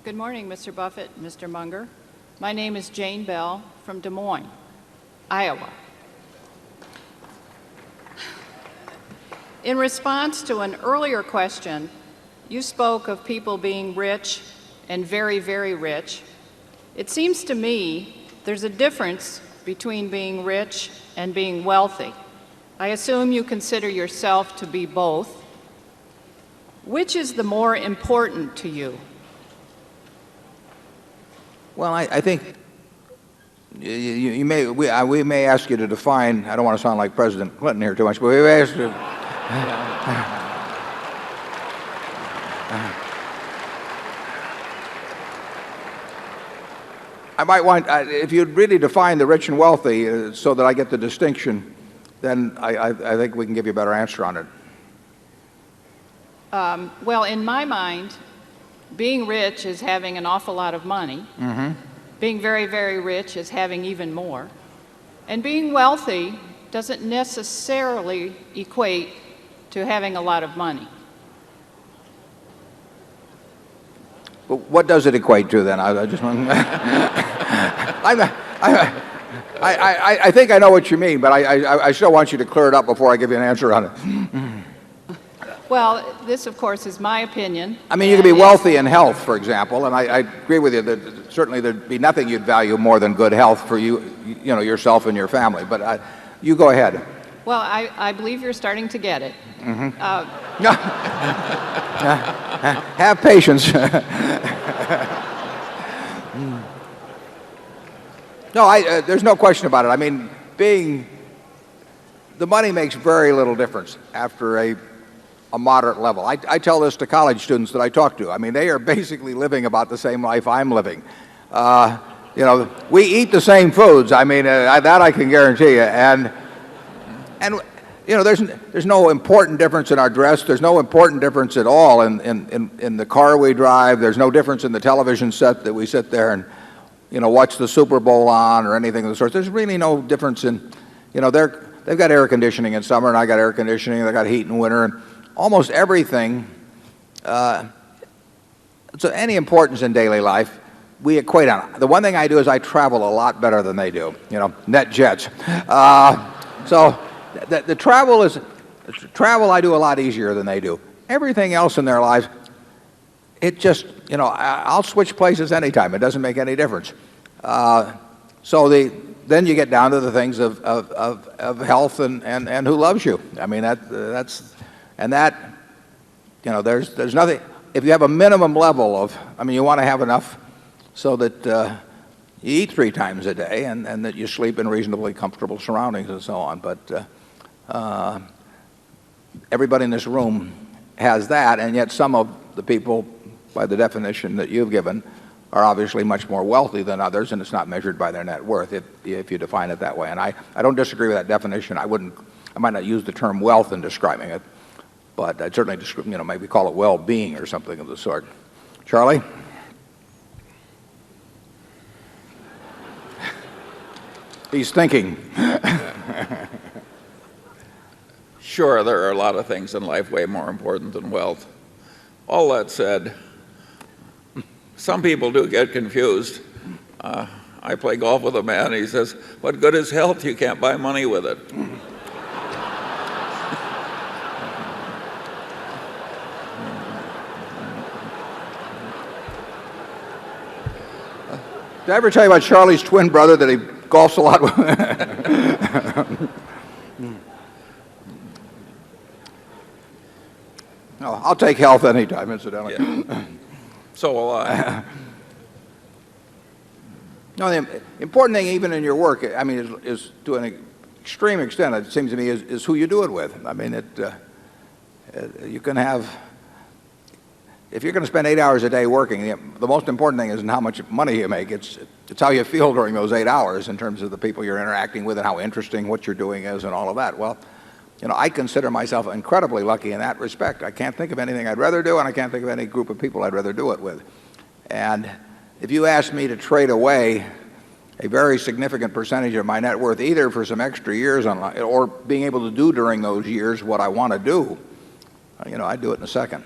Good morning, Mr. Buffett, Mr. Munger. My name is Jane Bell from Des Moines, Iowa. In response to an earlier question, you spoke of people being rich and very, very rich. It seems to me there's a difference between being rich and being wealthy. I assume you consider yourself to be both. Which is the more important to you? Well, I think we may ask you to define. I don't want to sound like President Clinton here too much, but we may ask you. I might want, if you'd really define the rich and wealthy so that I get the distinction, then I think we can give you a better answer on it. Well, in my mind, being rich is having an awful lot of money. Being very, very rich is having even more. And being wealthy doesn't necessarily equate to having a lot of money. But what does it equate to then? I just want I think I know what you mean, but I still want you to clear it up before I give you an answer on it. Well, this, of course, is my opinion. I mean, you could be wealthy in health, for example, and I agree with you that certainly there'd be nothing you'd value more than good health for you, yourself and your family. But you go ahead. Well, I believe you're starting to get it. Have patience. No, there's no question about it. I mean, the money makes very little difference after a moderate level. I tell this to college students that I talk to. I mean, they are basically living about the same life I'm living. We eat the same foods. I mean, that I can guarantee you. And there's no important difference in our dress. There's no important difference at all in the car we drive. There's no difference in the television set that we sit there and watch the Super Bowl on or anything of the sort. There's really no difference in, they've got air conditioning in summer and I got air conditioning. They got heat in winter. And almost everything, so any importance in daily life, we equate on. The one thing I do is I travel a lot better than they do, net jets. So the travel I do a lot easier than they do. Everything else in their lives, it just, I'll switch places anytime. It doesn't make any difference. Then you get down to the things of health and who loves you. I mean, there's nothing, if you have a minimum level of, you want to have enough so that you eat 3 times a day and that you sleep in reasonably comfortable surroundings and so on. But everybody in this room has that, and yet some of the people, by the definition that you've given, are obviously much more wealthy than others, and it's not measured by their net worth if you define it that way. And I don't disagree with that definition. I might not use the term wealth in describing it, but I'd certainly maybe call it well-being or something of the sort. Charlie? He's thinking. Sure, there are a lot of things in life way more important than wealth. All that said, some people do get confused. I play golf with a man, he says, "What good is health? You can't buy money with it." Did I ever tell you about Charlie's twin brother that he golfs a lot with? No, I'll take health anytime, incidentally. Yeah. So will I. No, the important thing, even in your work, is to an extreme extent, it seems to me, is who you do it with. I mean, you can have, if you're going to spend 8 hours a day working, the most important thing isn't how much money you make. It's how you feel during those 8 hours in terms of the people you're interacting with and how interesting what you're doing is and all of that. Well, I consider myself incredibly lucky in that respect. I can't think of anything I'd rather do, and I can't think of any group of people I'd rather do it with. And if you asked me to trade away a very significant percentage of my net worth, either for some extra years or being able to do during those years what I want to do, I'd do it in a second.